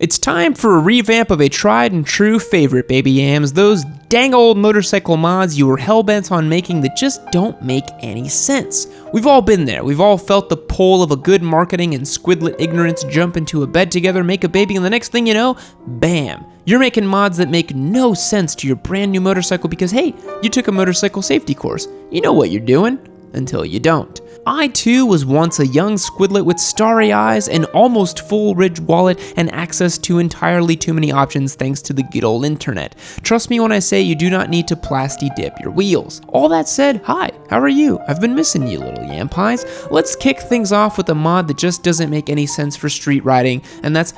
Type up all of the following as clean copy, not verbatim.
It's time for a revamp of a tried and true favorite, baby yams. Those dang old motorcycle mods you were hellbent on making that just don't make any sense. We've all been there. We've all felt the pull of a good marketing and squidlet ignorance jump into a bed together, make a baby, and the next thing you know, bam. You're making mods that make no sense to your brand new motorcycle because, hey, you took a motorcycle safety course. You know what you're doing, until you don't. I too was once a young squidlet with starry eyes, an almost full Ridge wallet, and access to entirely too many options thanks to the good old internet. Trust me when I say you do not need to plasti dip your wheels. All that said, hi, how are you? I've been missing you, little yam pies. Let's kick things off with a mod that just doesn't make any sense for street riding, and that's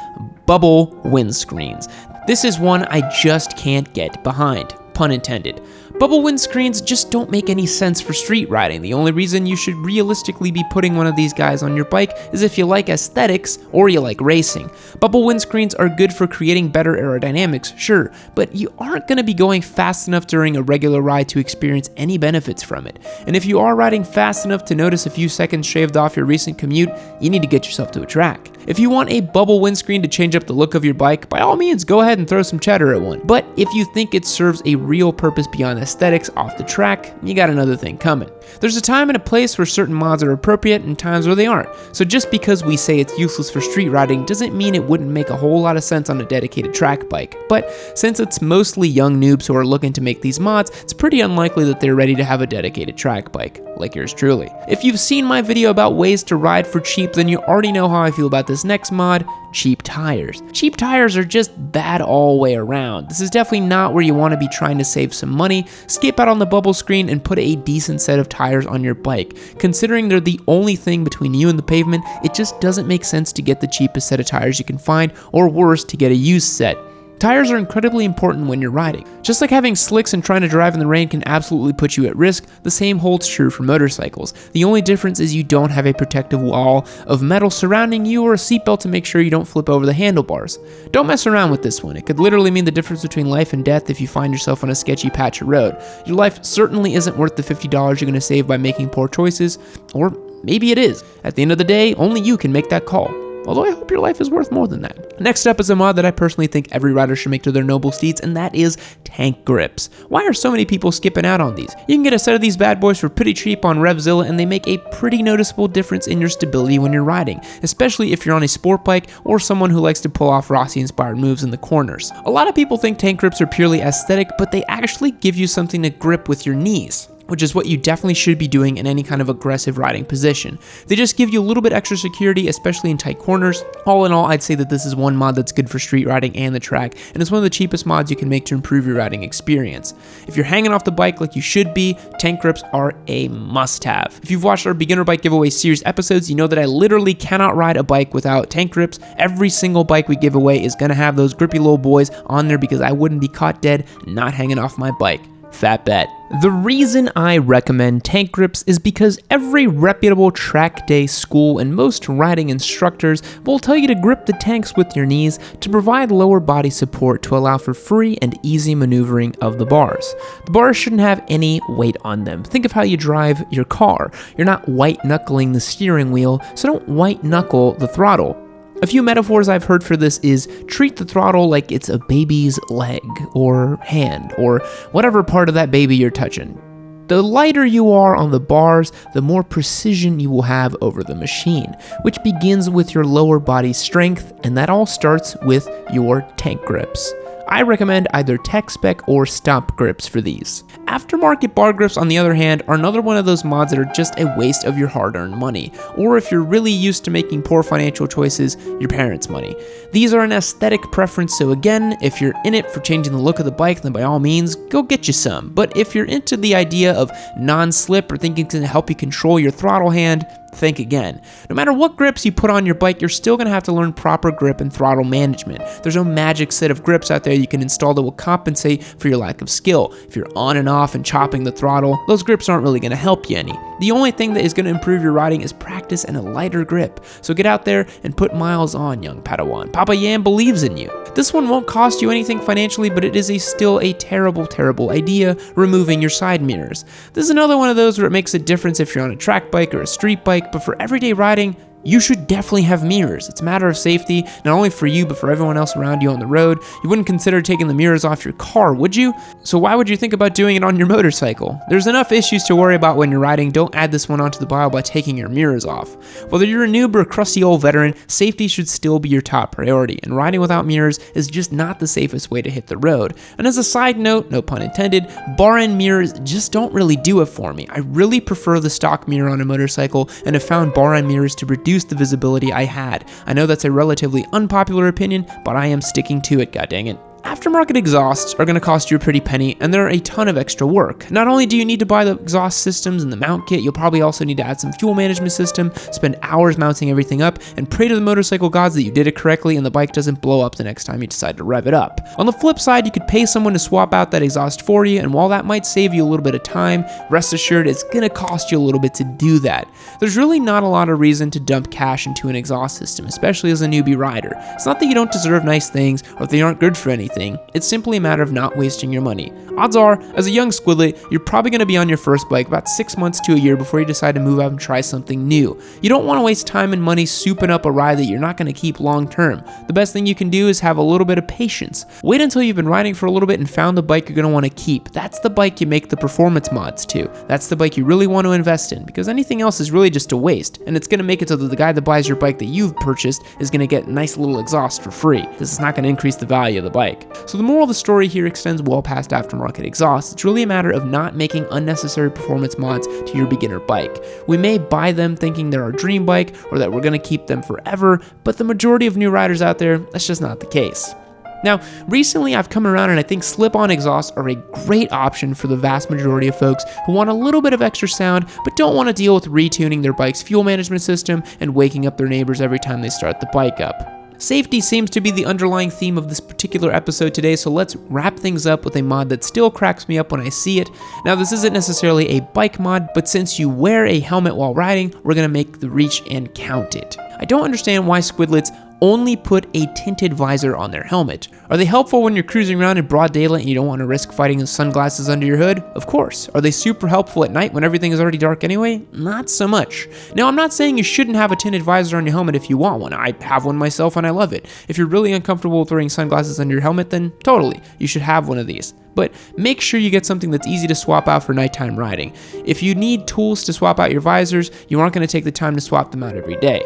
bubble windscreens. This is one I just can't get behind, pun intended. Bubble windscreens just don't make any sense for street riding. The only reason you should realistically be putting one of these guys on your bike is if you like aesthetics or you like racing. Bubble windscreens are good for creating better aerodynamics, sure, but you aren't going to be going fast enough during a regular ride to experience any benefits from it. And if you are riding fast enough to notice a few seconds shaved off your recent commute, you need to get yourself to a track. If you want a bubble windscreen to change up the look of your bike, by all means go ahead and throw some cheddar at one. But if you think it serves a real purpose beyond aesthetics off the track, you got another thing coming. There's a time and a place where certain mods are appropriate and times where they aren't. So just because we say it's useless for street riding doesn't mean it wouldn't make a whole lot of sense on a dedicated track bike. But since it's mostly young noobs who are looking to make these mods, it's pretty unlikely that they're ready to have a dedicated track bike, like yours truly. If you've seen my video about ways to ride for cheap, then you already know how I feel about this next mod, cheap tires. Cheap tires are just bad all the way around. This is definitely not where you want to be trying to save some money. Skip out on the bubble screen and put a decent set of tires on your bike. Considering they're the only thing between you and the pavement, it just doesn't make sense to get the cheapest set of tires you can find, or worse, to get a used set. Tires are incredibly important when you're riding. Just like having slicks and trying to drive in the rain can absolutely put you at risk, the same holds true for motorcycles. The only difference is you don't have a protective wall of metal surrounding you or a seatbelt to make sure you don't flip over the handlebars. Don't mess around with this one. It could literally mean the difference between life and death if you find yourself on a sketchy patch of road. Your life certainly isn't worth the $50 you're going to save by making poor choices, or maybe it is. At the end of the day, only you can make that call. Although I hope your life is worth more than that. Next up is a mod that I personally think every rider should make to their noble steeds, and that is tank grips. Why are so many people skipping out on these? You can get a set of these bad boys for pretty cheap on Revzilla, and they make a pretty noticeable difference in your stability when you're riding, especially if you're on a sport bike or someone who likes to pull off Rossi-inspired moves in the corners. A lot of people think tank grips are purely aesthetic, but they actually give you something to grip with your knees, which is what you definitely should be doing in any kind of aggressive riding position. They just give you a little bit extra security, especially in tight corners. All in all, I'd say that this is one mod that's good for street riding and the track, and it's one of the cheapest mods you can make to improve your riding experience. If you're hanging off the bike like you should be, tank grips are a must-have. If you've watched our beginner bike giveaway series episodes, you know that I literally cannot ride a bike without tank grips. Every single bike we give away is gonna have those grippy little boys on there because I wouldn't be caught dead not hanging off my bike. Fat bet. The reason I recommend tank grips is because every reputable track day school and most riding instructors will tell you to grip the tanks with your knees to provide lower body support to allow for free and easy maneuvering of the bars. The bars shouldn't have any weight on them. Think of how you drive your car. You're not white knuckling the steering wheel, so don't white knuckle the throttle. A few metaphors I've heard for this is treat the throttle like it's a baby's leg or hand or whatever part of that baby you're touching. The lighter you are on the bars, the more precision you will have over the machine, which begins with your lower body strength, and that all starts with your tank grips. I recommend either tech spec or stomp grips for these. Aftermarket bar grips, on the other hand, are another one of those mods that are just a waste of your hard-earned money, or if you're really used to making poor financial choices, your parents' money. These are an aesthetic preference, so again, if you're in it for changing the look of the bike, then by all means, go get you some. But if you're into the idea of non-slip or thinking it's going to help you control your throttle hand, think again. No matter what grips you put on your bike, you're still going to have to learn proper grip and throttle management. There's no magic set of grips out there you can install that will compensate for your lack of skill. If you're on and off and chopping the throttle, those grips aren't really going to help you any. The only thing that is going to improve your riding is practice and a lighter grip. So get out there and put miles on, young Padawan. Papa Yam believes in you. This one won't cost you anything financially, but it is still a terrible, terrible idea, removing your side mirrors. This is another one of those where it makes a difference if you're on a track bike or a street bike, but for everyday riding, you should definitely have mirrors. It's a matter of safety, not only for you, but for everyone else around you on the road. You wouldn't consider taking the mirrors off your car, would you? So why would you think about doing it on your motorcycle? There's enough issues to worry about when you're riding. Don't add this one onto the pile by taking your mirrors off. Whether you're a noob or a crusty old veteran, safety should still be your top priority, and riding without mirrors is just not the safest way to hit the road. And as a side note, no pun intended, bar-end mirrors just don't really do it for me. I really prefer the stock mirror on a motorcycle and have found bar-end mirrors to reduce the visibility I had. I know that's a relatively unpopular opinion, but I am sticking to it, goddammit. Aftermarket exhausts are going to cost you a pretty penny, and they're a ton of extra work. Not only do you need to buy the exhaust systems and the mount kit, you'll probably also need to add some fuel management system, spend hours mounting everything up, and pray to the motorcycle gods that you did it correctly and the bike doesn't blow up the next time you decide to rev it up. On the flip side, you could pay someone to swap out that exhaust for you, and while that might save you a little bit of time, rest assured it's going to cost you a little bit to do that. There's really not a lot of reason to dump cash into an exhaust system, especially as a newbie rider. It's not that you don't deserve nice things or they aren't good for anything. It's simply a matter of not wasting your money. Odds are, as a young squidlet, you're probably going to be on your first bike about 6 months to a year before you decide to move out and try something new. You don't want to waste time and money souping up a ride that you're not going to keep long term. The best thing you can do is have a little bit of patience. Wait until you've been riding for a little bit and found the bike you're going to want to keep. That's the bike you make the performance mods to. That's the bike you really want to invest in, because anything else is really just a waste, and it's going to make it so that the guy that buys your bike that you've purchased is going to get a nice little exhaust for free, because it's not going to increase the value of the bike. So the moral of the story here extends well past aftermarket exhaust. It's really a matter of not making unnecessary performance mods to your beginner bike. We may buy them thinking they're our dream bike or that we're going to keep them forever, but the majority of new riders out there, that's just not the case. Now, recently I've come around and I think slip-on exhausts are a great option for the vast majority of folks who want a little bit of extra sound but don't want to deal with retuning their bike's fuel management system and waking up their neighbors every time they start the bike up. Safety seems to be the underlying theme of this particular episode today, so let's wrap things up with a mod that still cracks me up when I see it. Now, this isn't necessarily a bike mod, but since you wear a helmet while riding, we're going to make the reach and count it. I don't understand why squidlets only put a tinted visor on their helmet. Are they helpful when you're cruising around in broad daylight and you don't want to risk fighting the sunglasses under your hood? Of course. Are they super helpful at night when everything is already dark anyway? Not so much. Now, I'm not saying you shouldn't have a tinted visor on your helmet if you want one. I have one myself and I love it. If you're really uncomfortable with wearing sunglasses under your helmet, then totally, you should have one of these. But make sure you get something that's easy to swap out for nighttime riding. If you need tools to swap out your visors, you aren't going to take the time to swap them out every day.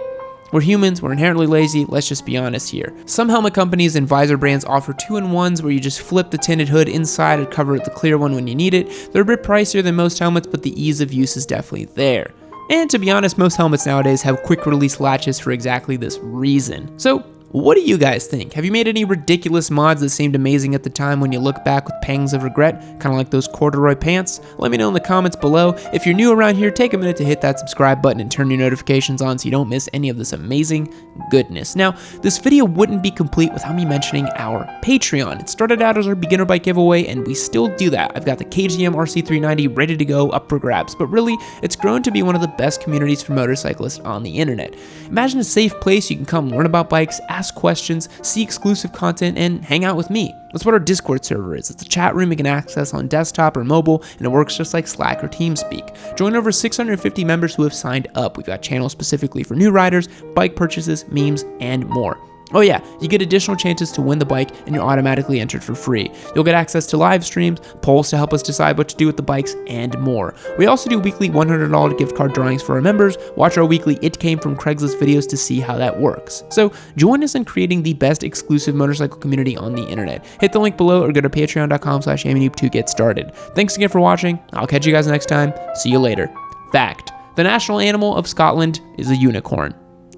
We're humans, we're inherently lazy, let's just be honest here. Some helmet companies and visor brands offer 2-in-1s where you just flip the tinted hood inside and cover the clear one when you need it. They're a bit pricier than most helmets, but the ease of use is definitely there. And to be honest, most helmets nowadays have quick release latches for exactly this reason. So, what do you guys think? Have you made any ridiculous mods that seemed amazing at the time when you look back with pangs of regret, kind of like those corduroy pants? Let me know in the comments below. If you're new around here, take a minute to hit that subscribe button and turn your notifications on so you don't miss any of this amazing goodness. Now, this video wouldn't be complete without me mentioning our Patreon. It started out as our beginner bike giveaway, and we still do that. I've got the KGM RC390 ready to go, up for grabs, but really, it's grown to be one of the best communities for motorcyclists on the internet. Imagine a safe place you can come learn about bikes, ask questions, see exclusive content, and hang out with me. That's what our Discord server is. It's a chat room you can access on desktop or mobile, and it works just like Slack or TeamSpeak. Join over 650 members who have signed up. We've got channels specifically for new riders, bike purchases, memes, and more. Oh yeah, you get additional chances to win the bike and you're automatically entered for free. You'll get access to live streams, polls to help us decide what to do with the bikes, and more. We also do weekly $100 gift card drawings for our members. Watch our weekly It Came From Craigslist videos to see how that works. So join us in creating the best exclusive motorcycle community on the internet. Hit the link below or go to patreon.com/YammieNoob to get started. Thanks again for watching. I'll catch you guys next time. See you later. Fact: the national animal of Scotland is a unicorn.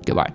Goodbye.